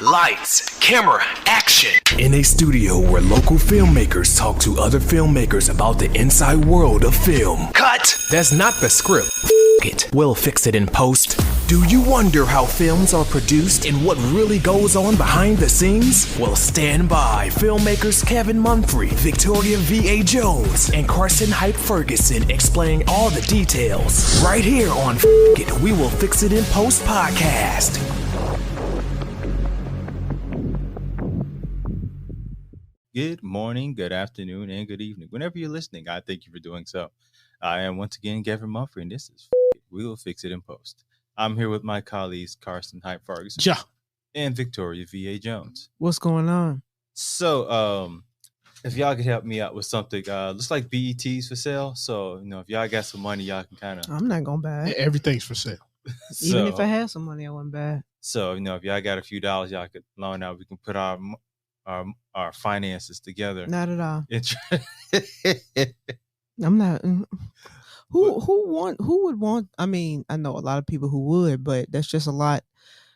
Lights, camera, action. In a studio where local filmmakers talk to other filmmakers about the inside world of film. Cut! That's not the script. It. We'll fix it in post. Do you wonder how films are produced and what really goes on behind the scenes? Well, stand by. Filmmakers Kevin Munfrey, Victoria V.A. Jones, and Carson Hype Ferguson explain all the details. Right here on It. We Will Fix It in Post podcast. Good morning, good afternoon, and good evening. Whenever you're listening, I thank you for doing so. I am once again Kevin Munfrey, and this is It. We Will Fix It in Post. I'm here with my colleagues Carson Hype Ferguson and Victoria V.A. Jones. What's going on? So, if y'all could help me out with something, looks like BET's for sale. So, if y'all got some money, y'all can kind of. I'm not gonna buy it. Everything's for sale. Even if I had some money, I wouldn't buy it. So, if y'all got a few dollars, y'all could loan out. We can put our finances together. Not at all. I'm not. Who would want? I mean, I know a lot of people who would, but that's just a lot.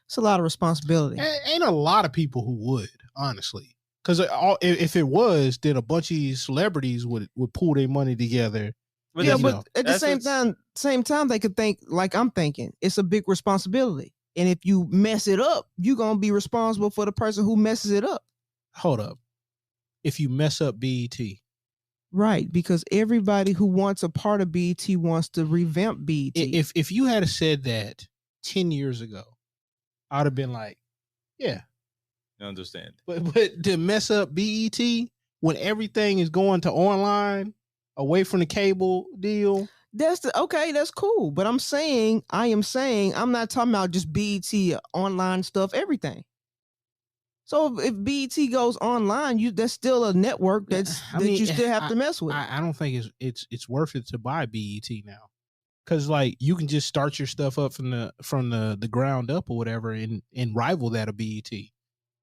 It's a lot of responsibility. Ain't a lot of people who would, honestly, because if it was, then a bunch of these celebrities would pull their money together. But at the same time, they could think like I'm thinking. It's a big responsibility, and if you mess it up, you're gonna be responsible for the person who messes it up. Hold up. If you mess up BET. Right, because everybody who wants a part of BET wants to revamp BET. If you had said that 10 years ago, I'd have been like, yeah. I understand. But to mess up BET when everything is going to online, away from the cable deal. That's cool. But I'm I'm not talking about just BET, online stuff, everything. So if BET goes online, that's still a network you still have to mess with. I don't think it's worth it to buy BET now, because like you can just start your stuff up from the ground up or whatever and rival that of BET.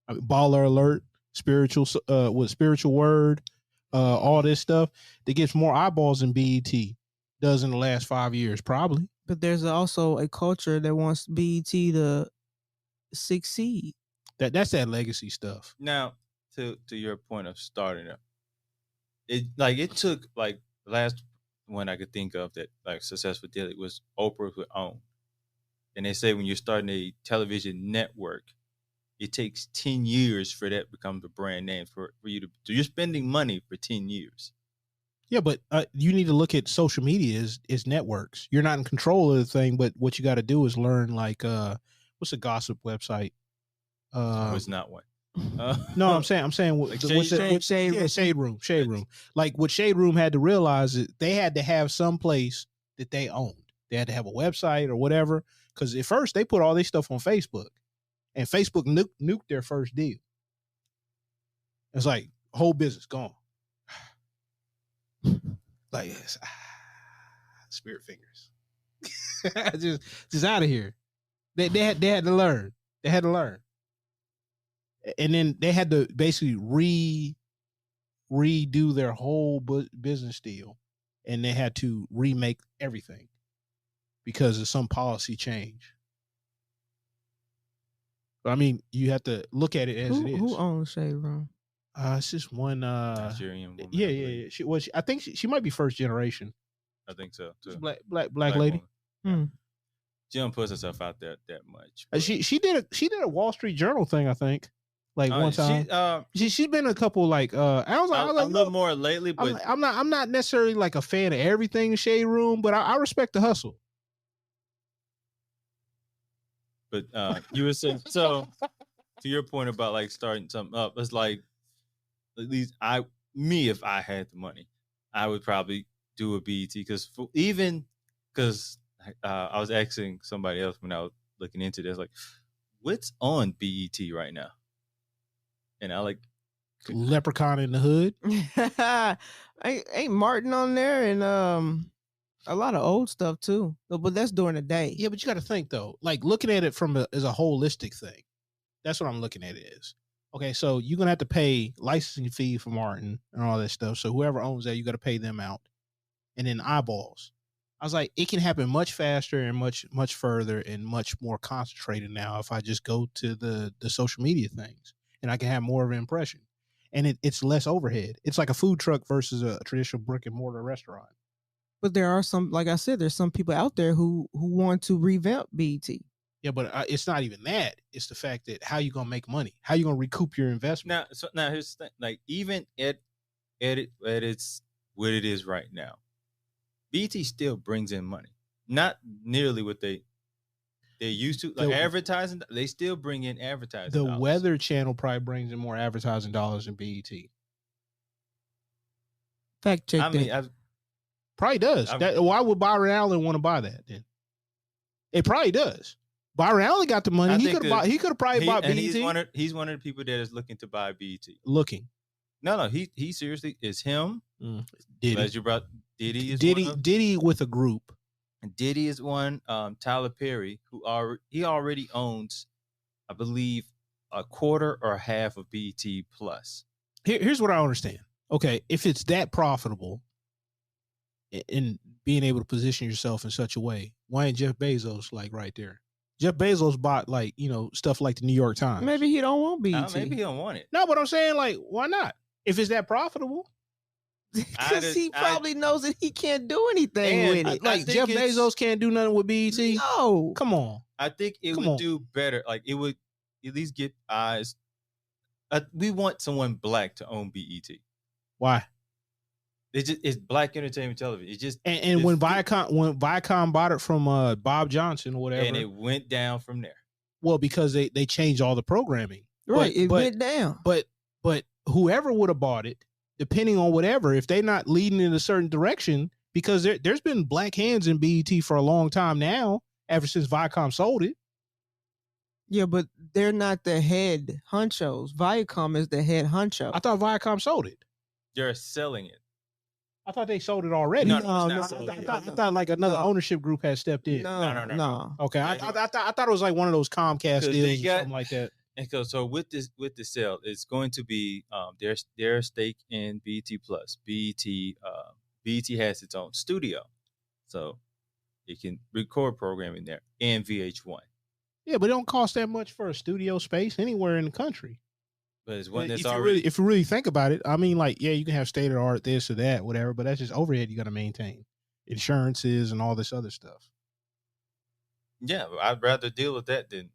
I mean, Baller Alert, spiritual word, all this stuff that gets more eyeballs than BET does in the last 5 years, probably. But there's also a culture that wants BET to succeed. That's that legacy stuff. Now, to your point of starting up, it took like the last one I could think of that like successful deal was Oprah who owned. And they say when you're starting a television network, it takes 10 years for that to become the brand name for you to. So you're spending money for 10 years. Yeah, but you need to look at social media as networks. You're not in control of the thing, but what you got to do is learn like what's a gossip website? It's not one. No, I'm saying like Shade Room. Like what Shade Room had to realize is they had to have some place that they owned. They had to have a website or whatever. Because at first they put all their stuff on Facebook, and Facebook nuked their first deal. It's like whole business gone. Like spirit fingers. just out of here. They had to learn. They had to learn. And then they had to basically redo their whole business deal, and they had to remake everything because of some policy change. I mean, you have to look at it as it is. Who owns Shade Room? It's just one. Nigerian woman. Yeah. I think she might be first generation. I think so too. Black lady. She don't put herself out there that much. She did a Wall Street Journal thing, I think. Like one time, she's been a couple like I was like a little more lately, but I'm not necessarily like a fan of everything in Shade Room, but I respect the hustle. But you were saying so to your point about like starting something up, it's like at least if I had the money, I would probably do a BET because I was asking somebody else when I was looking into this, like what's on BET right now. And I like Leprechaun in the Hood. Ain't Martin on there, and a lot of old stuff too. But that's during the day. Yeah, but you got to think though, like looking at it as a holistic thing. That's what I'm looking at it as. Okay, so you're gonna have to pay licensing fee for Martin and all that stuff. So whoever owns that, you got to pay them out, and then eyeballs. I was like, it can happen much faster and much further and much more concentrated now if I just go to the social media things and I can have more of an impression. And it's less overhead. It's like a food truck versus a traditional brick and mortar restaurant. But there are some, like I said, there's some people out there who want to revamp BET. Yeah, but it's not even that. It's the fact that how you gonna make money? How you gonna recoup your investment? Now here's the thing. Like even at its what it is right now, BT still brings in money. Not nearly what they used to. Like advertising, they still bring in advertising. The dollars. Weather Channel probably brings in more advertising dollars than BET. Fact check. I mean, probably does. Why would Byron Allen want to buy that then? It probably does. Byron Allen got the money. He could have probably bought BET. He's one of the people that is looking to buy BET. Looking. No, he seriously is him. Diddy. As you brought Diddy is Diddy with a group. Diddy is one. Tyler Perry, he already owns, I believe, a quarter or half of BET Plus. Here's what I understand. Okay, if it's that profitable, in being able to position yourself in such a way, why ain't Jeff Bezos like right there? Jeff Bezos bought stuff like the New York Times. Maybe he don't want BET. Maybe he don't want it. No, but I'm saying why not? If it's that profitable. Because he probably knows that he can't do anything with it. Like Jeff Bezos can't do nothing with BET. No, come on. I think it would do better. Like it would at least get eyes. We want someone black to own BET. Why? It's black entertainment television. It just when Viacom bought it from Bob Johnson or whatever, and it went down from there. Well, because they changed all the programming. Right, it went down. But whoever would have bought it, depending on whatever, if they're not leading in a certain direction, because there's been black hands in BET for a long time now, ever since Viacom sold it. Yeah, but they're not the head honchos. Viacom is the head honcho. I thought Viacom sold it. They're selling it. I thought they sold it already. No, I thought like another ownership group had stepped in. No. Okay, I thought it was like one of those Comcast deals or something like that. And so with the sale, it's going to be their stake in BET Plus. BET has its own studio, so it can record programming there and VH1. Yeah, but it don't cost that much for a studio space anywhere in the country. But it's one that's if you really think about it, I mean, like, yeah, you can have state of the art this or that, whatever, but that's just overhead you got to maintain, insurances and all this other stuff. Yeah, I'd rather deal with that than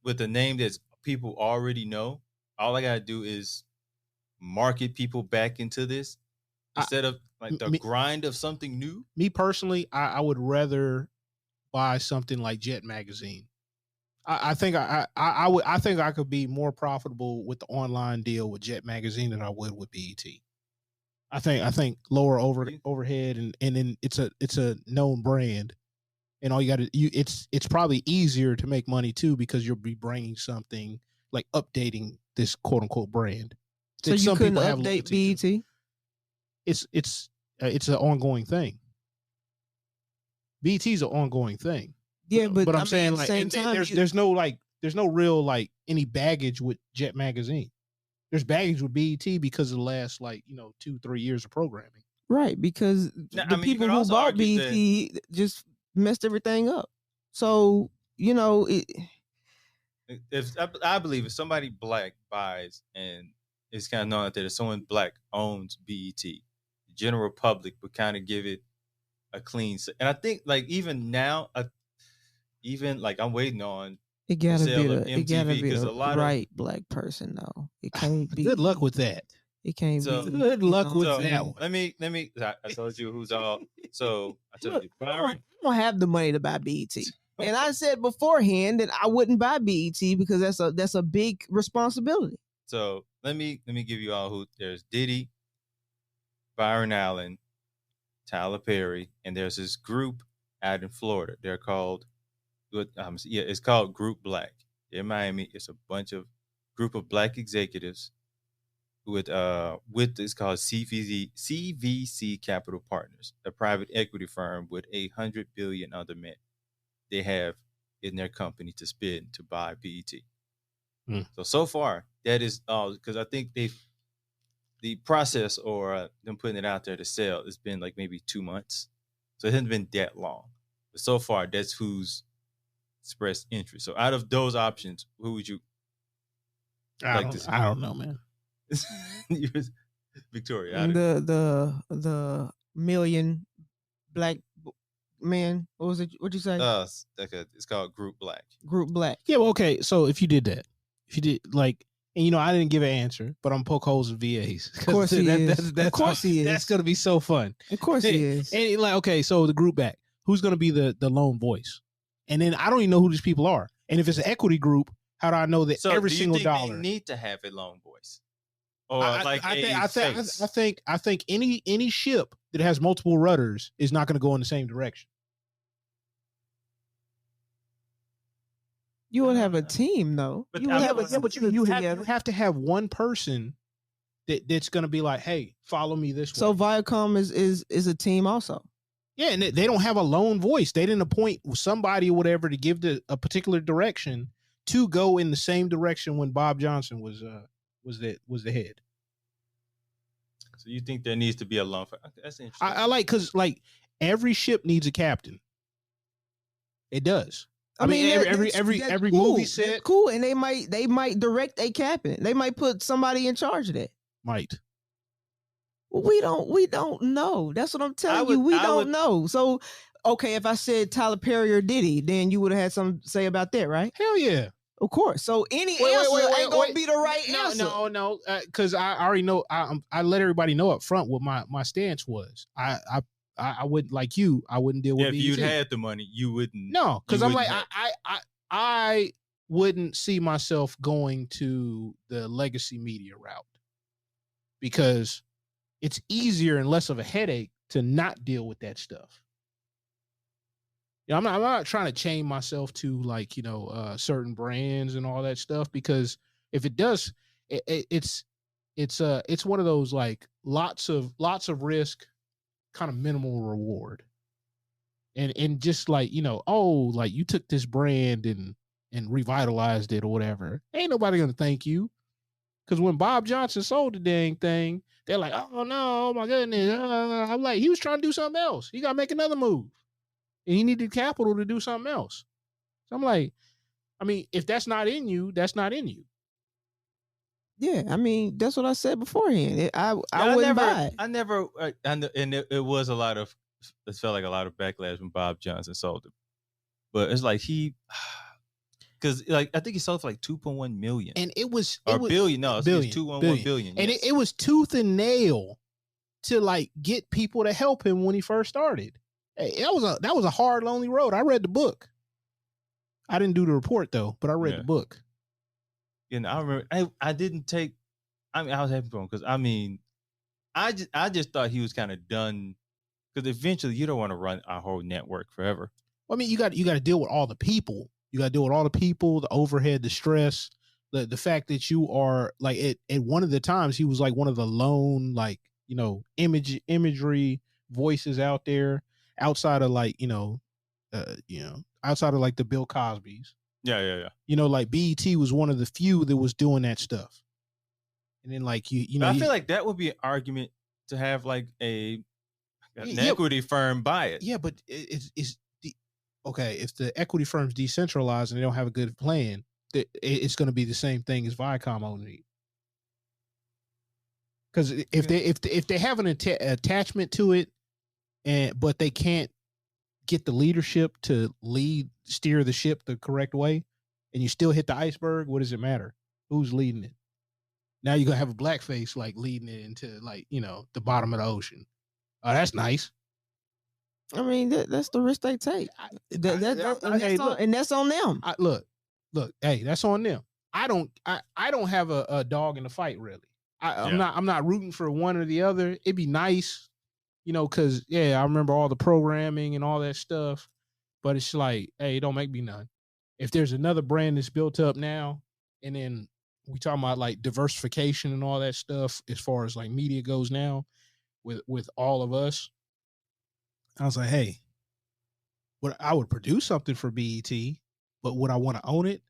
with a name that people already know. All I got to do is market people back into this instead of like the grind of something new. Me personally, I would rather buy something like Jet Magazine. I think I could be more profitable with the online deal with Jet Magazine than I would with BET. I think lower overhead and then it's a known brand, and all you got to it's probably easier to make money too because you'll be bringing something like updating this quote unquote brand. So you couldn't update BET? It's an ongoing thing. BET's an ongoing thing. Yeah, but I'm saying like there's no real like any baggage with Jet Magazine. There's baggage with BET because of the last 2-3 years of programming. Right, because the people who bought BET just messed everything up. So I believe if somebody black buys and it's kind of known out there that someone black owns BET, the general public would kind of give it a clean. And I think like even now. Even like I'm waiting on it gotta be because a lot right black person though. It can't be. Good luck with that. It can't be. Good luck with that one. Let me. I told you who's all. So I told you, Byron. I don't have the money to buy BET, and I said beforehand that I wouldn't buy BET because that's a big responsibility. So let me give you all who. There's Diddy, Byron Allen, Tyler Perry, and there's this group out in Florida. They're called. It's called Group Black. In Miami, it's a bunch of group of black executives with it's called CVC Capital Partners, a private equity firm with $100 billion under they have in their company to spend to buy BET. So far that is all because I think the process or them putting it out there to sell has been like maybe 2 months. So it hasn't been that long. But so far, that's who's expressed interest. So out of those options, who would you like to see? I don't know, man. Victoria. The million black man. What was it? What'd you say? It's called Group Black. Group Black. Yeah, well, okay. So if you did that, and I didn't give an answer, but I'm poke holes with VAs. Of course he is. Of course he is. That's gonna be so fun. Of course he is. And okay, so the group back, who's gonna be the lone voice? And then I don't even know who these people are. And if it's an equity group, how do I know that every single dollar? They need to have a lone voice, or I think any ship that has multiple rudders is not going to go in the same direction. You would have a team, though. But you have to have one person that's going to be like, hey, follow me this way. So Viacom is a team also. Yeah, and they don't have a lone voice. They didn't appoint somebody or whatever to give a particular direction to go in the same direction when Bob Johnson was the head. So you think there needs to be a lone? That's interesting. I like, because like every ship needs a captain. It does. I mean, every cool. movie set, that's cool, and they might direct a captain. They might put somebody in charge of that. Might. We don't know. That's what I'm telling you. We don't know. So, okay, if I said Tyler Perry or Diddy, then you would have had something to say about that, right? Hell yeah. Of course. So any answer ain't gonna be the right answer. No, because I already know. I let everybody know up front what my stance was. I wouldn't, like you. I wouldn't deal with. If you'd had the money, you wouldn't. No, because I'm like I wouldn't see myself going to the legacy media route, because it's easier and less of a headache to not deal with that stuff. Yeah, I'm not trying to chain myself to certain brands and all that stuff, because if it does, it's one of those like lots of risk, kind of minimal reward, and just like like you took this brand and revitalized it or whatever. Ain't nobody gonna thank you, because when Bob Johnson sold the dang thing, they're like, oh no, oh my goodness. I'm like, he was trying to do something else. He got to make another move. And he needed capital to do something else. So I'm like, if that's not in you, that's not in you. Yeah, that's what I said beforehand. I wouldn't buy it. I never, and it was a lot of, it felt like a lot of backlash when Bob Johnson sold it. But it's like because I think he sold for like 2.1 million. And it was billion. No, it's 2.1 billion. And yes. it was tooth and nail to get people to help him when he first started. Hey, that was a hard, lonely road. I read the book. I didn't do the report though, but I read the book. I remember I didn't take. I was happy for him, because I just thought he was kind of done, because eventually you don't want to run our whole network forever. Well, you got to deal with all the people. You got to deal with all the people, the overhead, the stress, the fact that you are like at one of the times he was like one of the lone imagery voices out there, outside of outside of like the Bill Cosbys. Yeah. Like BET was one of the few that was doing that stuff. And then I feel like that would be an argument to have like an equity firm buy it. Yeah, but okay, if the equity firm's decentralized and they don't have a good plan, it's going to be the same thing as Viacom owning it. Because if they have an attachment to it, but they can't get the leadership to steer the ship the correct way, and you still hit the iceberg, what does it matter? Who's leading it? Now you're gonna have a blackface leading it into the bottom of the ocean. Oh, that's nice. That's the risk they take. And that's on them. Look, hey, that's on them. I don't have a dog in the fight, really. I'm not rooting for one or the other. It'd be nice, because I remember all the programming and all that stuff, but it's like, hey, don't make me none. If there's another brand that's built up now, and then we talking about like diversification and all that stuff as far as like media goes now, with all of us, I was like, hey, I would produce something for BET, but would I want to own it?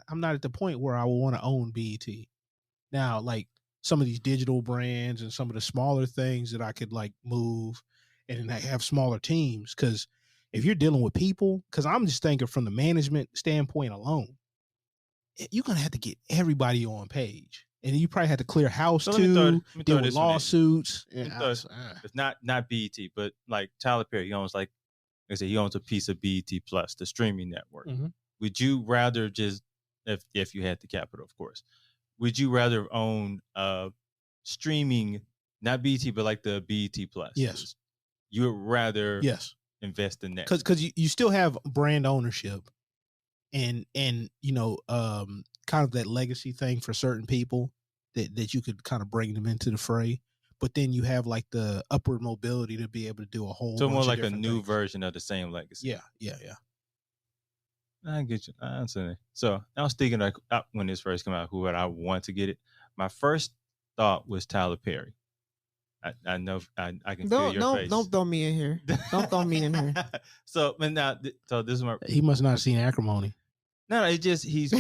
I'm not at the point where I would want to own BET. Now, like some of these digital brands and some of the smaller things that I could move, and then have smaller teams. Because if you're dealing with people, because I'm just thinking from the management standpoint alone, you're gonna have to get everybody on page, and you probably have to clear house So too, deal with this one in. lawsuits. It's not BET, but like Tyler Perry, he owns like I said, he owns a piece of BET Plus, the streaming network. Mhm. Would you rather just if you had the capital, of course, would you rather own streaming, not BET, but like the BET Plus? Yes. You would rather invest in that because you still have brand ownership and you know kind of that legacy thing for certain people that you could kind of bring them into the fray. But then you have like the upward mobility to be able to do a whole. So more like a new things. Version of the same legacy. Yeah. I get you. I understand. So I was thinking like when this first came out, who would I want to get it? My first thought was Tyler Perry. I know I can feel your face. Don't throw me in here. Don't throw me in here. So, but now, so this is my. He must not have seen Acrimony. No, it's just he's.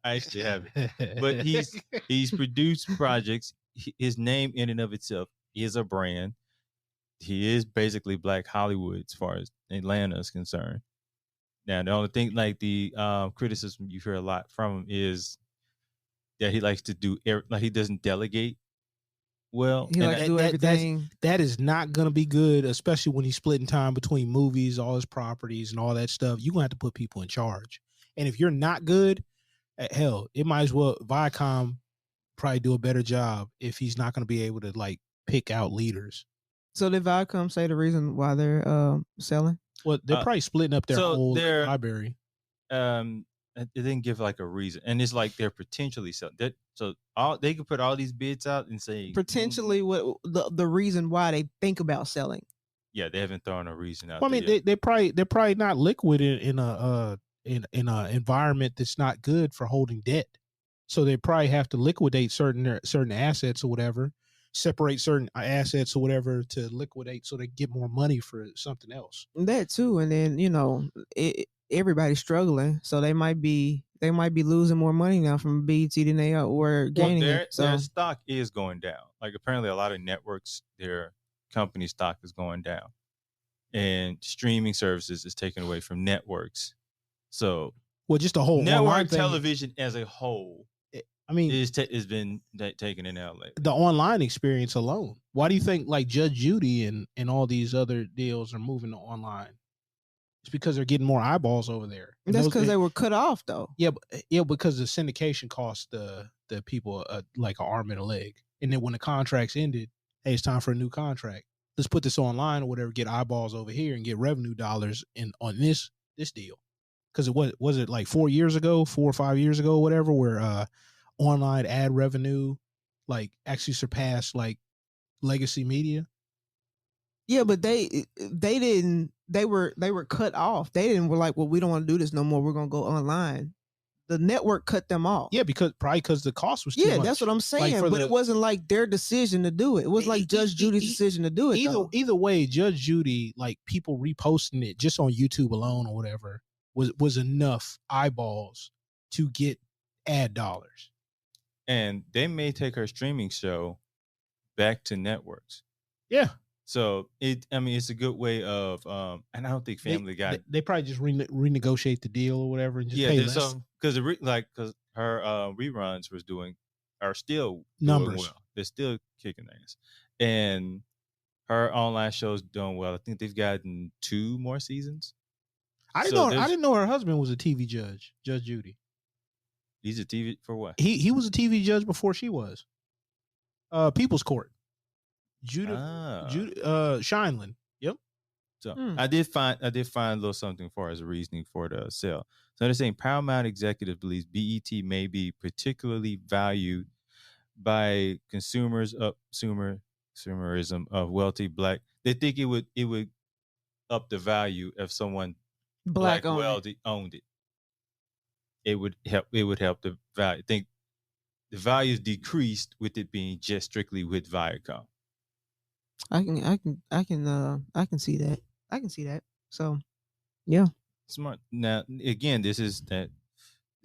I actually have it, but he's produced projects. His name in and of itself is a brand. He is basically Black Hollywood as far as Atlanta is concerned. Now, the only thing, like the criticism you hear a lot from him is that he likes to do, like he doesn't delegate well. He likes to do everything. That is not going to be good, especially when he's splitting time between movies, all his properties, and all that stuff. You're going to have to put people in charge. And if you're not good, hell, it might as well, Viacom probably do a better job if he's not going to be able to like pick out leaders. So did Viacom say the reason why they're selling? Well, they're probably splitting up their whole library. It didn't give like a reason, and it's like they're potentially selling. So they could put all these bids out and say potentially what the reason why they think about selling. Yeah, they haven't thrown a reason out. Well, I mean, they're probably not liquid in a environment that's not good for holding debt. So they probably have to liquidate certain assets or whatever, separate certain assets or whatever to liquidate so they get more money for something else. That too, and then everybody's struggling, so they might be losing more money now from BT than they were gaining. Their stock is going down. Like apparently, a lot of networks, their company stock is going down, and streaming services is taken away from networks. So, just the whole network television as a whole. I mean, it's been taken in LA. The online experience alone. Why do you think like Judge Judy and all these other deals are moving to online? It's because they're getting more eyeballs over there. And that's because they were cut off, though. Yeah, because the syndication cost the people like an arm and a leg. And then when the contracts ended, hey, it's time for a new contract. Let's put this online or whatever, get eyeballs over here and get revenue dollars on this deal. Because it was it like 4 or 5 years ago, whatever, where online ad revenue like actually surpassed like legacy media. Yeah, but they didn't. They were cut off. They didn't were like, well, we don't want to do this no more. We're gonna go online. The network cut them off. Yeah, because the cost was too much. That's what I'm saying. Like but it wasn't like their decision to do it. It was like Judge Judy's decision to do it. Either way, Judge Judy, like people reposting it just on YouTube alone or whatever, was enough eyeballs to get ad dollars. And they may take her streaming show back to networks. Yeah. So it's a good way of and I don't think Family Guy. They probably just renegotiate the deal or whatever and just pay less. Because her reruns are still numbers. Well. They're still kicking ass, and her online show's doing well. I think they've gotten 2 more seasons. I didn't know her husband was a TV judge, Judge Judy. He's a TV for what? He was a TV judge before she was. People's Court. Shineland. Yep. So I did find a little something for as a reasoning for the sale. So they're saying Paramount executive believes BET may be particularly valued by consumerism of wealthy Black. They think it would up the value if someone Black wealthy owned it. It would help the value. I think the value is decreased with it being just strictly with Viacom. I can see that. I can see that. So, yeah. Smart. Now, again, this is that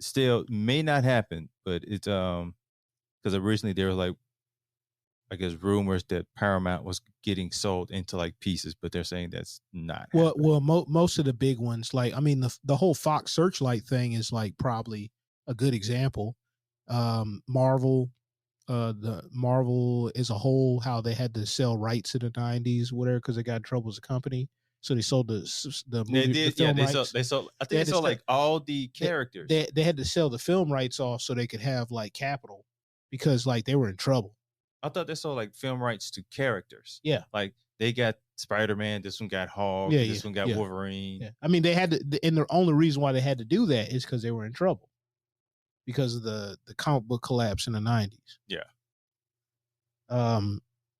still may not happen, but it's because originally they were like I guess, rumors that Paramount was getting sold into like pieces, but they're saying that's not. Well, most of the big ones, like I mean, the whole Fox Searchlight thing is like probably a good example. Marvel, the Marvel as a whole, how they had to sell rights in the '90s, whatever, because they got in trouble as a company, so they sold the movie, They did, the film yeah. rights. They sold. I They think had they to sold sell- like all the characters. They had to sell the film rights off so they could have like capital, because like they were in trouble. I thought they sold like film rights to characters. Yeah. Like they got Spider-Man, this one got Hulk, Yeah, this one got Wolverine. Yeah. I mean, they had to, and the only reason why they had to do that is because they were in trouble because of the comic book collapse in the '90s. Yeah.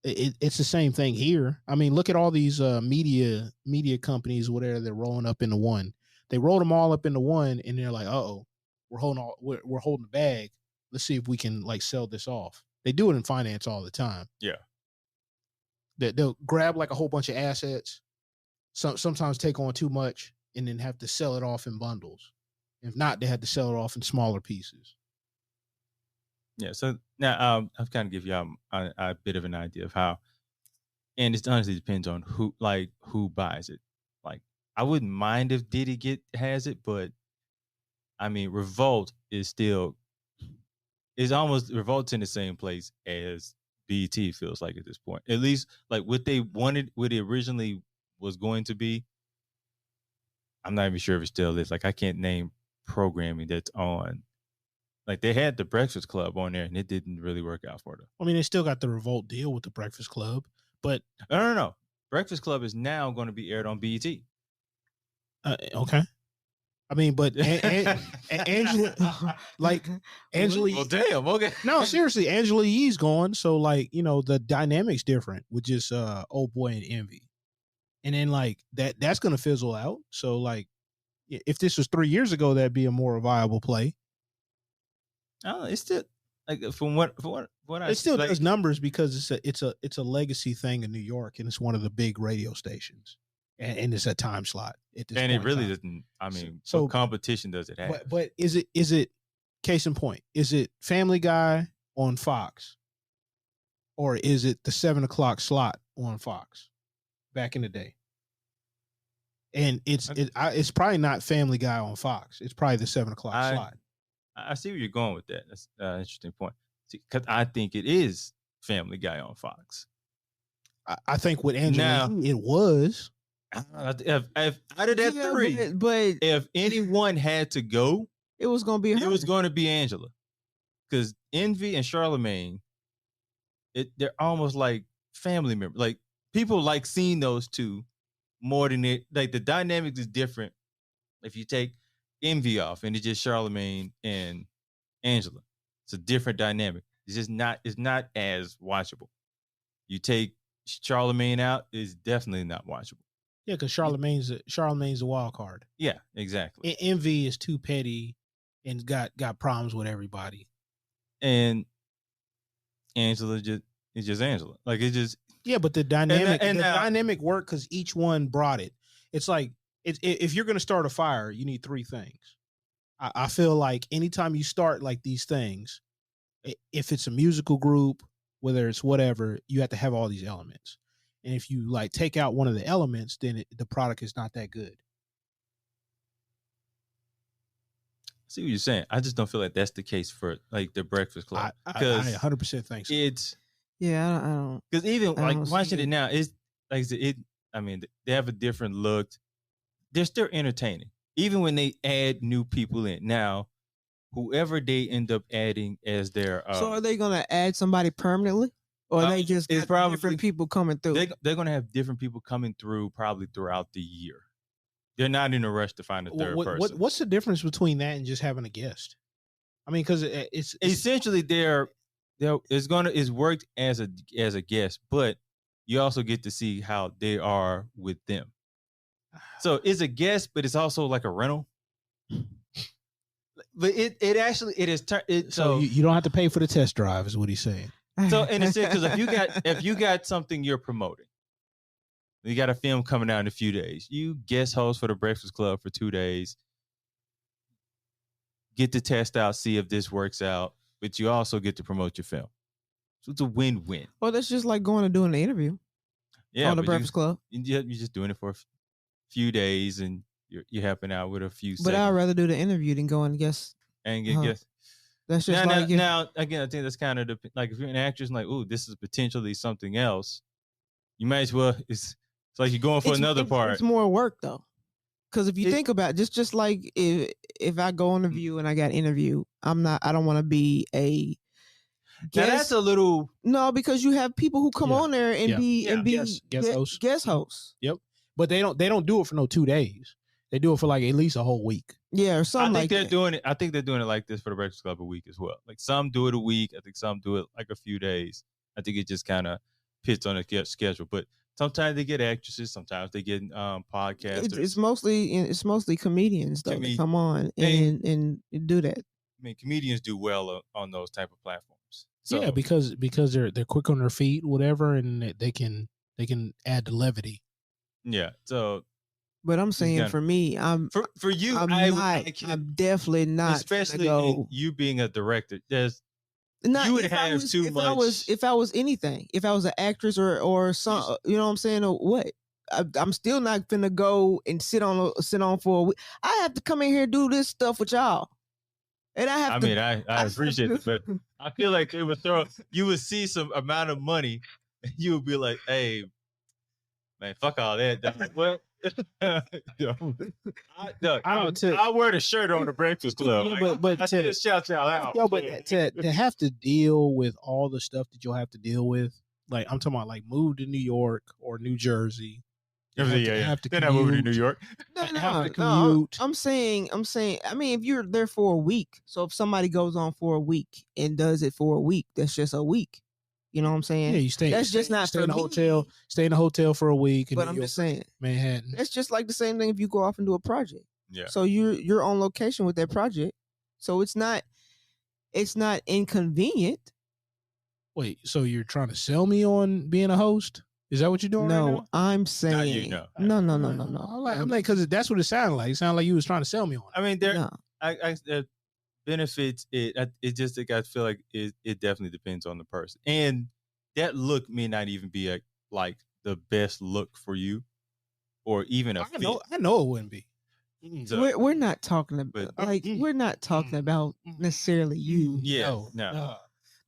It's the same thing here. I mean, look at all these media companies, whatever, they're rolling up into one. They rolled them all up into one, and they're like, "Uh-oh, we're holding the bag. Let's see if we can like sell this off." They do it in finance all the time. Yeah. They'll grab like a whole bunch of assets, sometimes take on too much, and then have to sell it off in bundles. If not, they had to sell it off in smaller pieces. Yeah. So now I've kind of give y'all a bit of an idea of how, and it honestly depends on who buys it. Like I wouldn't mind if Diddy has it, but I mean, Revolt is almost Revolt's in the same place as BET feels like at this point. At least like what they wanted, what it originally was going to be. I'm not even sure if it still is. Like I can't name programming that's on. Like they had the Breakfast Club on there and it didn't really work out for them. I mean, they still got the Revolt deal with the Breakfast Club, but No. Breakfast Club is now going to be aired on BET. Okay. I mean, but Angela, like Angela. Well, damn. Okay. No, seriously, Angela Yee's gone, so like the dynamic's different with just Old Boy and Envy, and then like that's gonna fizzle out. So like, if this was 3 years ago, that'd be a more viable play. It's still like from what I it still like, does numbers because it's a legacy thing in New York, and it's one of the big radio stations. And it's a time slot. And it really doesn't. I mean, so what competition does it have? But is it case in point? Is it Family Guy on Fox, or is it the 7 o'clock slot on Fox back in the day? And it's probably not Family Guy on Fox. It's probably the 7 o'clock slot. I see where you're going with that. That's an interesting point. Because I think it is Family Guy on Fox. I think with Angela, it was. If out of that three, but if anyone had to go, it was going to be her. It was going to be Angela, because Envy and Charlemagne, they're almost like family members. Like people like seeing those two more than it. Like the dynamics is different. If you take Envy off and it's just Charlemagne and Angela, it's a different dynamic. It's just not. It's not as watchable. You take Charlemagne out, it's definitely not watchable. Yeah, because Charlemagne's the wild card. Yeah, exactly. Envy is too petty and got problems with everybody. And Angela is just Angela. Like it just but the dynamic dynamic worked because each one brought it. It's like if you're gonna start a fire, you need three things. I feel like anytime you start like these things, if it's a musical group, whether it's whatever, you have to have all these elements. And if you like take out one of the elements, then the product is not that good. I see what you're saying. I just don't feel like that's the case for like the Breakfast Club. I 100% think so. It's I don't. Because even like watching it now, it's like I mean, they have a different look. They're still entertaining, even when they add new people in. Now, whoever they end up adding as their so are they gonna add somebody permanently? Or they just got probably different people coming through? They're going to have different people coming through probably throughout the year. They're not in a rush to find a third person. What's the difference between that and just having a guest? I mean, because it's essentially it's worked as a guest, but you also get to see how they are with them. So it's a guest, but it's also like a rental. But it is. So you don't have to pay for the test drive, is what he's saying. So in a sense, because if you got something you're promoting, you got a film coming out in a few days, you guest host for the Breakfast Club for 2 days, get to test out, see if this works out, but you also get to promote your film. So it's a win-win. Well, that's just like going to do an interview on the Breakfast Club. You're just doing it for a few days, and you're helping out with a few. But I'd rather do the interview than go and guess. And get guess. That's just now again. I think that's kind of like if you're an actress, and like, ooh, this is potentially something else. You might as well. It's like you're going for another part. It's more work though, because if you think about it, just like if I go on a view and I got interviewed, I don't want to be a guest. Now that's a little because you have people who come on there and be guest hosts. Yep, but they don't do it for no 2 days. They do it for like at least a whole week. Yeah, or something like that. I think they're doing it like this for the Breakfast Club a week as well. Like some do it a week. I think some do it like a few days. I think it just kind of fits on a schedule. But sometimes they get actresses. Sometimes they get podcasters. It's mostly comedians though. That come on and do that. I mean, comedians do well on those type of platforms. So, yeah, because they're quick on their feet, whatever, and they can add the levity. Yeah. So. But I'm saying for me, I'm definitely not. Especially you being a director, you would have too much. If I was anything, if I was an actress or some, you know what I'm saying, or what, I'm still not gonna go and sit on for a week. I have to come in here and do this stuff with y'all, and I have. I appreciate it, but I feel like it would you would see some amount of money, and you would be like, hey, man, fuck all that. Well. I wear the shirt on the Breakfast Club. But I still shout y'all out. Yo, but to have to deal with all the stuff that you'll have to deal with, like I'm talking about, like move to New York or New Jersey. Have to then I moved to New York. No. I'm saying. I mean, if you're there for a week, so if somebody goes on for a week and does it for a week, that's just a week. You know what I'm saying? Yeah, you stay. That's just not stay in a hotel. Stay in a hotel for a week. But I'm just saying, Manhattan. It's just like the same thing if you go off and do a project. Yeah. So you're on location with that project. So it's not inconvenient. Wait, so you're trying to sell me on being a host? Is that what you're doing? No, right now? I'm saying no. I'm like, because that's what it sounded like. It sounded like you was trying to sell me on it. I mean, there benefits. It just I feel like it definitely depends on the person, and that look may not even be like the best look for you, or even a fit. I know it wouldn't be. So, we're not talking about we're not talking about necessarily you. Yeah, no.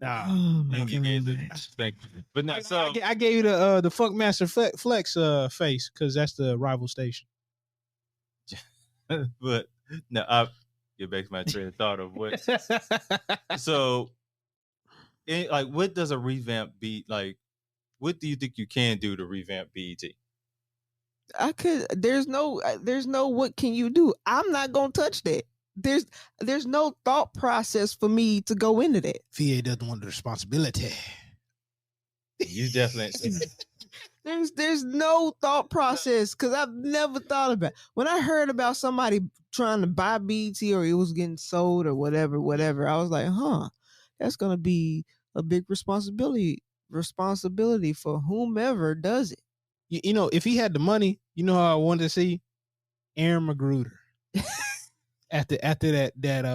Oh my God. But no, so I gave you the Funkmaster Flex face because that's the rival station. But no, I'll get back to my train of thought of what. So, what does a revamp be like? What do you think you can do to revamp BET? There's no what can you do? I'm not gonna touch that. There's no thought process for me to go into that. VA doesn't want the responsibility. You definitely. There's no thought process because I've never thought about it. When I heard about somebody trying to buy BET or it was getting sold or whatever, I was like, that's gonna be a big responsibility for whomever does it. You know, if he had the money, you know how I wanted to see Aaron Magruder. After that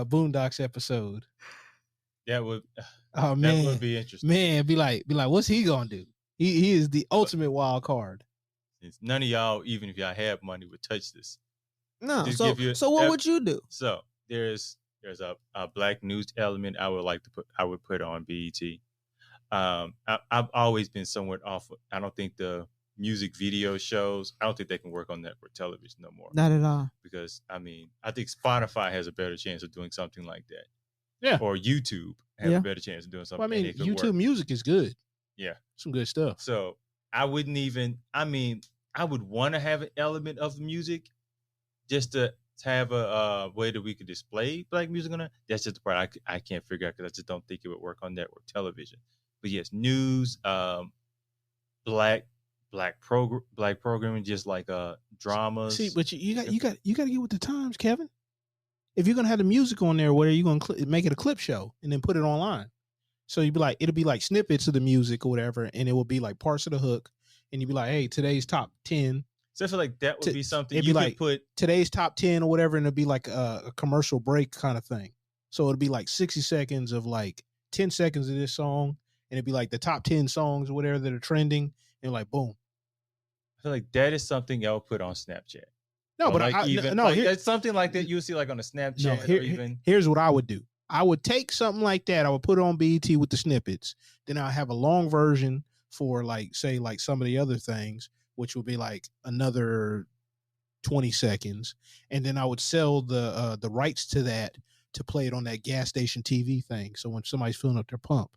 Boondocks episode, that would be interesting. Man, be like, what's he gonna do? He is the ultimate wild card. Since none of y'all, even if y'all have money, would touch this. No. So what would you do? So there's a black news element I would put on BET. I've always been somewhat off. I don't think the music video shows, I don't think they can work on network television no more. Not at all. Because I think Spotify has a better chance of doing something like that. Yeah. Or YouTube has a better chance of doing something. Well, YouTube music is good. Yeah. Some good stuff. So I would want to have an element of music just to have a way that we could display black music on it. That's just the part I can't figure out because I just don't think it would work on network television. But yes, news, black programming, just like dramas. See, but you got to get with the times, Kevin. If you're gonna have the music on there, what are you gonna make it a clip show and then put it online? So it'll be like snippets of the music or whatever, and it will be like parts of the hook, and you'd be like, hey, today's top 10. So I feel like that would be something you could put today's top 10 or whatever, and it'll be like a commercial break kind of thing. So it'll be like 60 seconds of like 10 seconds of this song, and it'd be like the top 10 songs or whatever that are trending, and like boom. I feel like that is something y'all put on Snapchat. No, Or but like it's something like that you see like on a Snapchat or even. Here's what I would do. I would take something like that. I would put it on BET with the snippets. Then I'll have a long version for like, say, like some of the other things, which would be like another 20 seconds. And then I would sell the rights to that to play it on that gas station TV thing. So when somebody's filling up their pump,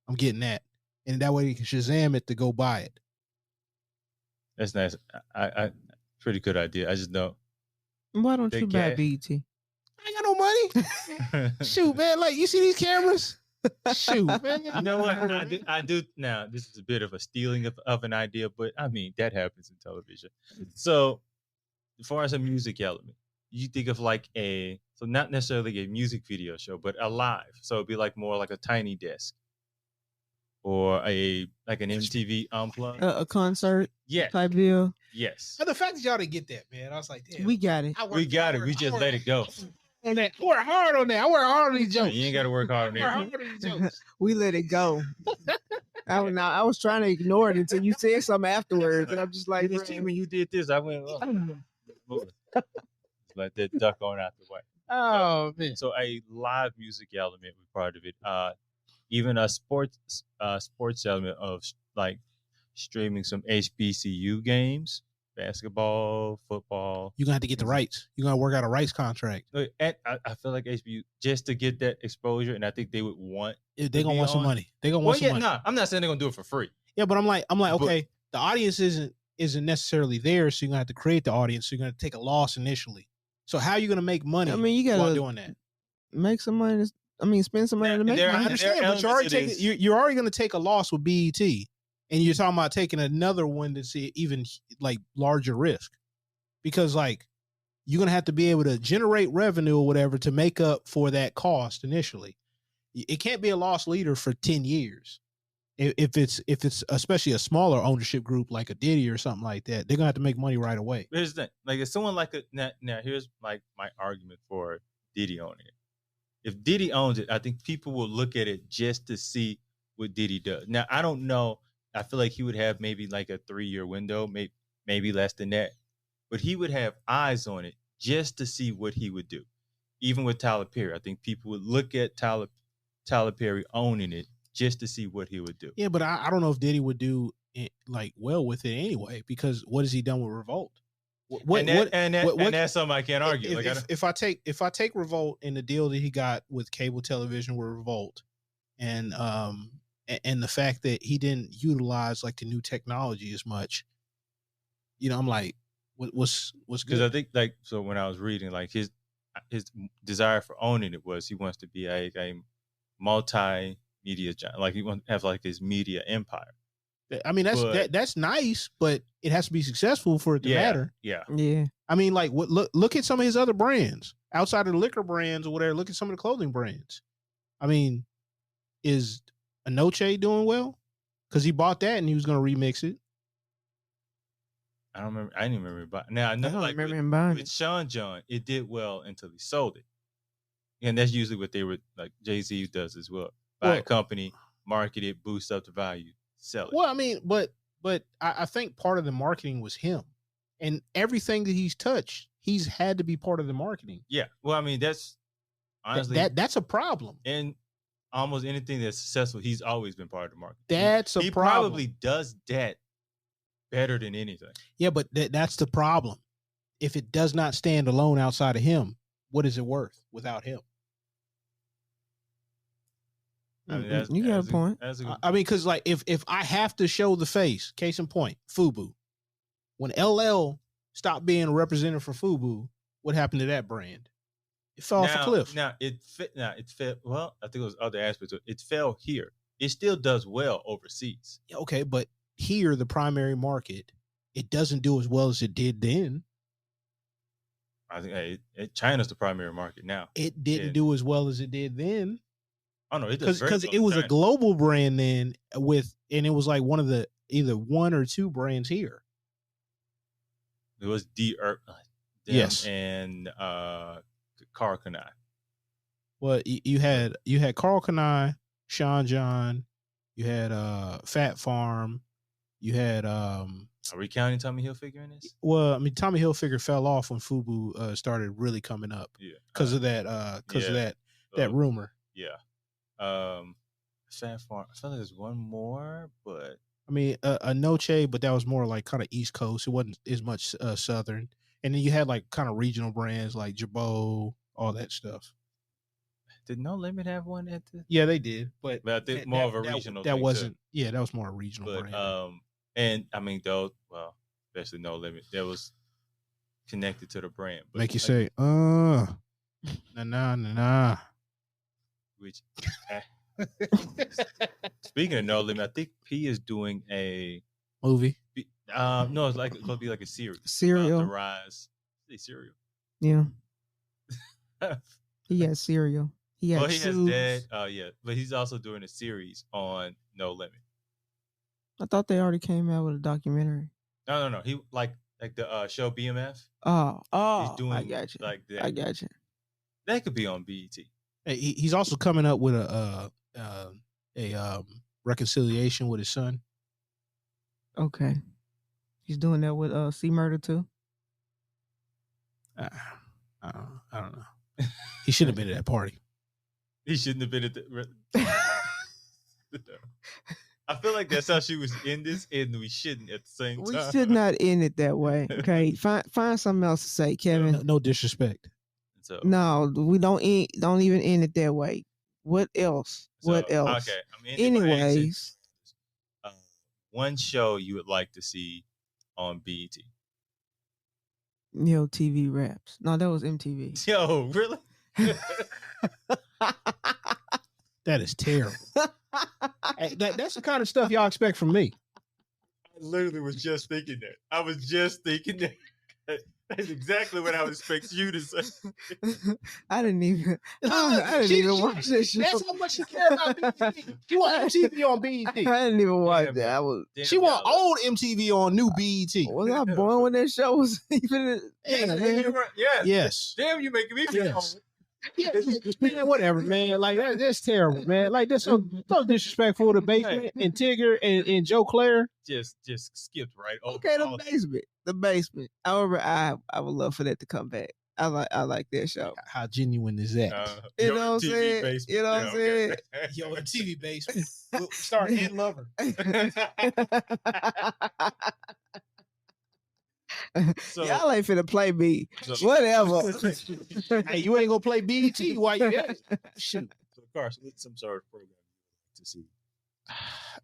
I'm getting that. And that way you can Shazam it to go buy it. That's nice. I pretty good idea. I just know. Why don't you buy BET? I ain't got no money. Shoot, man. Like, you see these cameras? Shoot, man. You know what? I do. Now, this is a bit of a stealing of an idea, but I mean, that happens in television. So, as far as a music element, you think of like so not necessarily a music video show, but a live. So it'd be like more like a Tiny Desk or an MTV Unplugged. A concert type deal. Yes. And the fact that y'all didn't get that, man, I was like, damn. We got it. We got it. We just let it go. On that. I work hard on that. I work hard on these jokes. You ain't got to work hard on that. We let it go. I was trying to ignore it until you said something afterwards, and I'm just like, when you did this, I went, let that duck on out the way. Oh man! So a live music element was part of it. Even a sports element of like streaming some HBCU games, basketball, football. You're gonna have to get the rights. You're gonna work out a rights contract. And I feel like HBCU just to get that exposure, and I think they would want. They're gonna want some money. They're gonna want some money. No, I'm not saying they're gonna do it for free. Yeah, but I'm like, okay, the audience isn't necessarily there, so you're gonna have to create the audience. So you're gonna take a loss initially. So how are you gonna make money? I mean, you gotta doing that. Make some money. Spend some money to make money. I understand, but you're already gonna take a loss with BET, and you're talking about taking another one to see even like larger risk, because like you're gonna have to be able to generate revenue or whatever to make up for that cost initially. It can't be a loss leader for 10 years. If it's especially a smaller ownership group like a Diddy or something like that, they're gonna have to make money right away. Here's the thing. Like if someone like now here's like my argument for Diddy owning it. If Diddy owns it, I think people will look at it just to see what Diddy does. Now I don't know. I feel like he would have maybe like a 3-year window, maybe less than that, but he would have eyes on it just to see what he would do. Even with Tyler Perry, I think people would look at Tyler Perry owning it just to see what he would do. Yeah, but I don't know if Diddy would do it like well with it anyway, because what has he done with Revolt? That's something I can't argue. If I take Revolt and the deal that he got with cable television with Revolt, and the fact that he didn't utilize like the new technology as much, I'm like, what's good? Because I think like so when I was reading like his desire for owning it was he wants to be a multi-media giant, like he wants to have like his media empire. I mean that's nice, but it has to be successful for it to matter. Yeah. I mean, like look at some of his other brands outside of the liquor brands or whatever. Look at some of the clothing brands. I mean, is Anoche doing well? Because he bought that and he was going to remix it. I don't remember. I didn't remember buying. Now I know, don't like remember him buying with Sean John, it did well until he sold it, and that's usually what they were like. Jay-Z does as well. Buy a company, market it, boost up the value, sell it. Well, I mean, but I think part of the marketing was him, and everything that he's touched, he's had to be part of the marketing. Yeah. Well, I mean, that's honestly that's a problem. And almost anything that's successful, he's always been part of the market. That's a problem. He probably does that better than anything. Yeah, but that's the problem. If it does not stand alone outside of him, what is it worth without him? I mean, you got a point. I mean, because like if I have to show the face, case in point, FUBU. When LL stopped being a representative for FUBU, what happened to that brand? It fell off a cliff. It fell. Well, I think it was other aspects. It fell here. It still does well overseas. Okay, but here, the primary market, it doesn't do as well as it did then. I think China's the primary market now. It didn't do as well as it did then. Oh no, it does because it was a global brand then and it was like one of the either one or two brands here. It was yes, and Karl Kani. Well, you had Karl Kani, Sean John, You had Fat Farm. You had Are we counting Tommy Hilfiger in this? well, I mean, Tommy Hilfiger fell off when FUBU started really coming up. Yeah, because of that that rumor. Yeah. Fat Farm. I feel like there's one more, but I mean, a Noche, but that was more like kind of East Coast. It wasn't as much Southern. And then you had like kind of regional brands like Jabot, all that stuff. did No Limit have one at the? Yeah, they did, but I think more of a regional. That thing wasn't. too. Yeah, that was more a regional But brand. and I mean those. Well, especially No Limit, that was connected to the brand. But Make you say, nah. Which. Speaking of No Limit, I think P is doing a Movie. no, it's going to be like a series. Serial. The rise. Say Serial. Yeah. He had cereal. He had Well, he shoes. has Dad. Yeah, but he's also doing a series on No Limit. I thought they already came out with a documentary. No. He like the show BMF. Oh, He's doing I got you. like that. I got you. That could be on BET. Hey, he's also coming up with a reconciliation with his son. Okay. He's doing that with C Murder too. I don't know. He should have been at that party. He shouldn't have been at the. I feel like that's how she was in this, and we shouldn't at the same time. We should not end it that way. Okay. Find something else to say, Kevin. No disrespect. So, No, we don't even end it that way. What else? What else? Okay. I mean, Anyways, one show you would like to see on BET. TV Raps. No, that was MTV. Yo, really? That is terrible. Hey, that's the kind of stuff y'all expect from me. I literally was just thinking that. I was just thinking that. That's exactly what I would expect you to say. I didn't even watch this show. That's how much she cared about BET. She want MTV on BET. I didn't even watch Damn, that. She want old MTV on new BET. Was I born when that show was even? Yes. Damn, you making me feel Yes. Yeah, man, whatever, man. Like that's terrible, man. Like that's so disrespectful to Basement and Tigger and Joe Claire. just skipped right over. Okay, all the basement. However, I would love for that to come back. I like that show. How genuine is that? You Yo, know what I'm TV saying? basement. You know what I'm saying? Yo, the TV Basement. We'll start in Lover. So, Y'all ain't finna play me. So- Whatever. Hey, you ain't gonna play BET while you at it. Shoot. So Carson, what's some sort of program to see?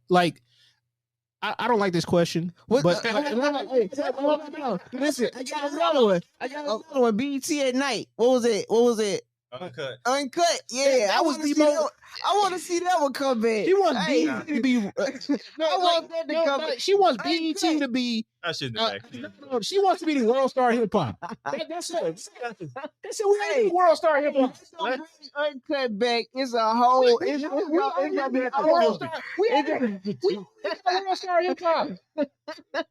Like, I don't like this question. What? But Hey, listen, I got another one. BET at night. What was it? Uncut. Uncut. Yeah, That was the most. I want to see that one come back. She wants Hey, BET to be. I want that to come back. She wants BET to be. I shouldn't have asked you. No, she wants to be the world star hip hop. That's it. That's it. We ain't the world star hip hop. Uncut back. It's a whole. It's gonna be a world star. We ain't the world star hip hop.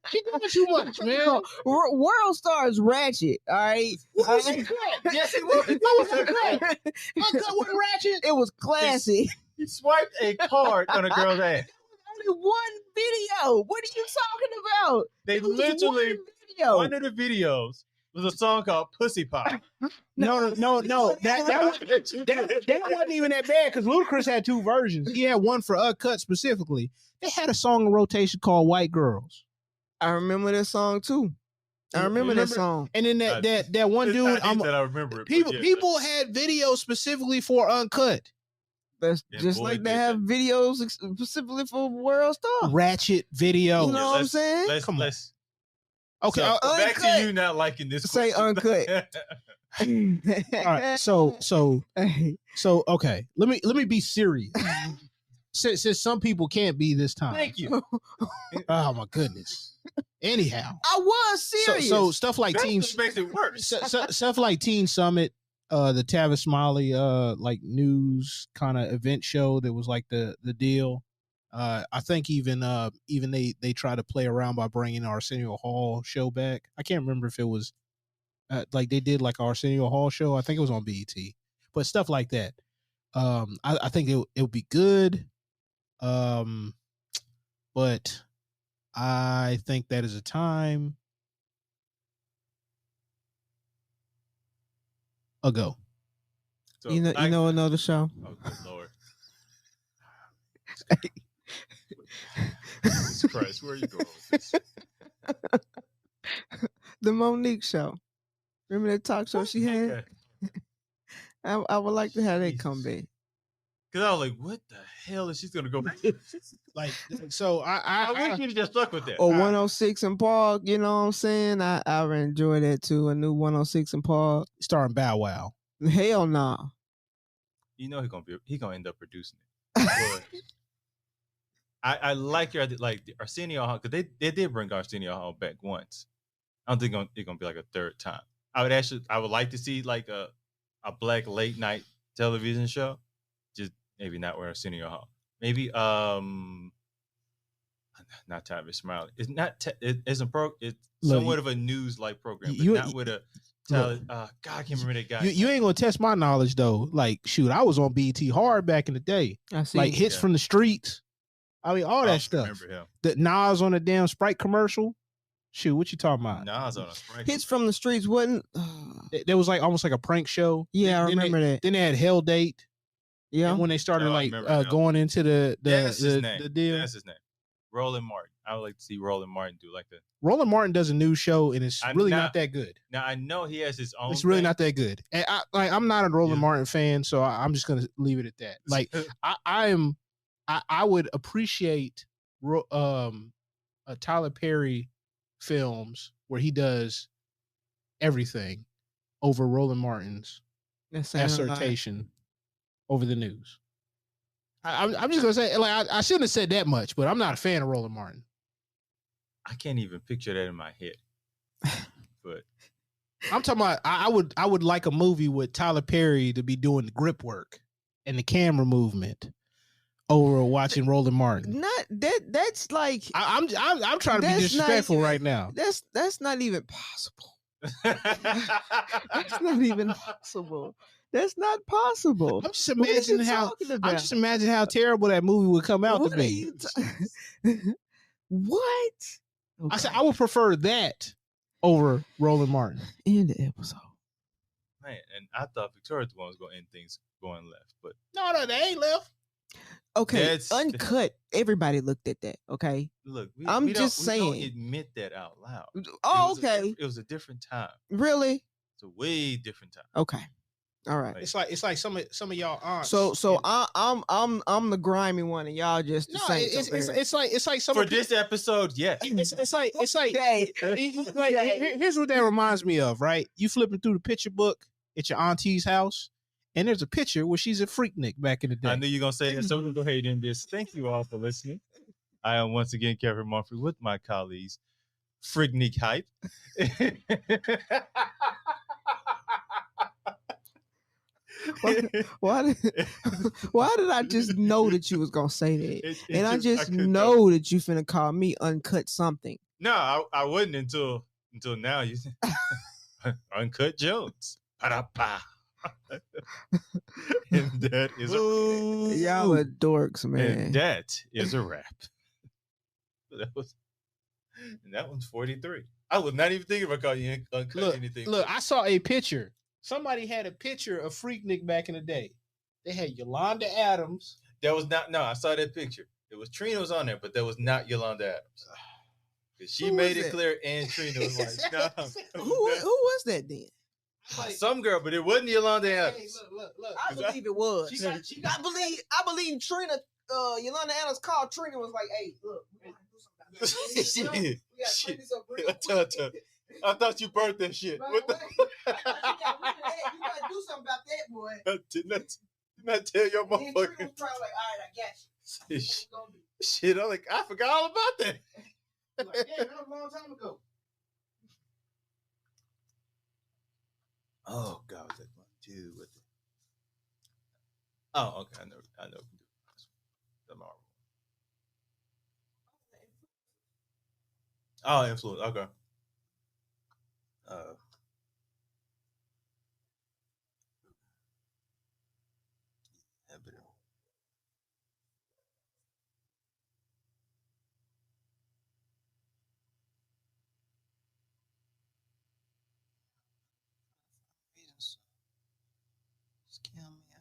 She doing too much, man. World Star is ratchet. All right. What was Uncut? Yes, it was. What was Uncut? Uncut wasn't ratchet. It was classy. He swiped a card on a girl's ass. Only one video. What are you talking about? They It was literally, one video. one of the videos was a song called Pussy Pie. No. That wasn't even that bad because Ludacris had two versions. He had one for Uncut specifically. They had a song in rotation called White Girls. I remember that song too. I remember that song. And then that one It's dude, not that I remember it. people had videos specifically for Uncut. That's Yeah, just boy, like they did have videos specifically for World Star. Ratchet video. You know what I'm saying? Come on. Let's Okay. so, back Uncut. to you not liking this. Say question. Uncut. All right. So okay. Let me be serious. Since some people can't be this time. Thank you. Oh my goodness. Anyhow. I was serious. So stuff like That Team just makes it worse. stuff like Teen Summit, the Tavis Smiley like news kind of event show that was like the deal. I think even they try to play around by bringing Arsenio Hall show back. I can't remember if it was like they did like Arsenio Hall show. I think it was on BET, but stuff like that. I think it would be good. But I think that is a time ago. So You know another show. Oh, good Lord. Jesus Christ, where are you going with this? The Monique show. Remember that talk show she had? Okay. I would like to have that Jesus. come back. Because I was like, what the hell is she going to go back? Like, so I wish you'd just stuck with that. Or 106 in Park, you know what I'm saying? I would enjoy that too. A new 106 in Park. starring Bow Wow. Hell no. You know he gonna end up producing it. But I like your like the Arsenio Hall, because they did bring Arsenio Hall back once. I don't think it's gonna be like a third time. I would like to see like a black late night television show. Just maybe not where Arsenio Hall. Maybe not Travis Smiley. It's not it's somewhat of a news like program, but not with a God, I can't remember that guy. You ain't gonna test my knowledge though. Like, shoot, I was on BET hard back in the day. I see. Like hits from the streets. I mean, all that stuff. Remember him. The Nas on a damn Sprite commercial. Shoot, what you talking about? Nas on a Sprite. Hits from the streets wasn't. There was like almost like a prank show. Yeah, I remember that. Then they had Hell Date. Yeah, when they started like Hell. going into the deal. That's his name. Roland Martin. I would like to see Roland Martin do like that. Roland Martin does a news show and it's really not that good. Now I know he has his own. It's really thing. not that good. And I'm not a Roland Martin fan, so I'm just gonna leave it at that. Like I would appreciate Tyler Perry films where he does everything over Roland Martin's assertion over the news. I'm just gonna say, like, I shouldn't have said that much, but I'm not a fan of Roland Martin. I can't even picture that in my head. But I'm talking about I would like a movie with Tyler Perry to be doing the grip work and the camera movement over watching Roland Martin. Not that. That's like I'm trying to be disrespectful right now. That's not even possible. That's not even possible. That's not possible. I'm just imagining how terrible that movie would come out to be. What? Okay. I said I would prefer that over Roland Martin. In the episode. Man, and I thought Victoria's the one was going to end things going left, but no, they ain't left. Okay, uncut. Everybody looked at that. Okay, look, I'm just saying. We don't admit that out loud. Oh, okay. It was a different time. Really? It's a way different time. Okay. All right. It's like some of y'all aunts. So I'm the grimy one, and y'all just the same. It's like some for this episode. Yes. It's like here's what that reminds me of. Right, you flipping through the picture book at your auntie's house, and there's a picture where she's a freaknik back in the day. I knew you were gonna say that, so we're gonna go ahead and end this. Thank you all for listening. I am once again Kevin Murphy with my colleagues, Freaknik Hype. Why did I just know that you was gonna say that? And I just know that you finna call me uncut something. No, I wouldn't until now. You Uncut Jones. Pa-da-pa. And that is y'all are dorks, man. And that is a wrap. That one's 43. I was not even thinking about calling you uncut anything. Look, I saw a picture. Somebody had a picture of Freaknik back in the day. They had Yolanda Adams. That was not. No, I saw that picture. It was Trina was on there, but that was not Yolanda Adams. Because she made it clear, and Trina was like, "No." Who was that then? Like, some girl, but it wasn't Yolanda Adams. Hey, look. I believe it was. I believe Trina. Yolanda Adams called Trina was like, "Hey, look, we gotta do something about this. We gotta clean this up real quick." I thought you burnt that shit. What the? You gotta do something about that, boy. Did not tell your motherfucker. And Trina was probably like, "All right, I got you." Shit, I'm like, I forgot all about that. Like, yeah, that was a long time ago. Oh God, was that one too? With it? Oh, okay, I know. The Marvel. Oh, influence. Okay. Kill me.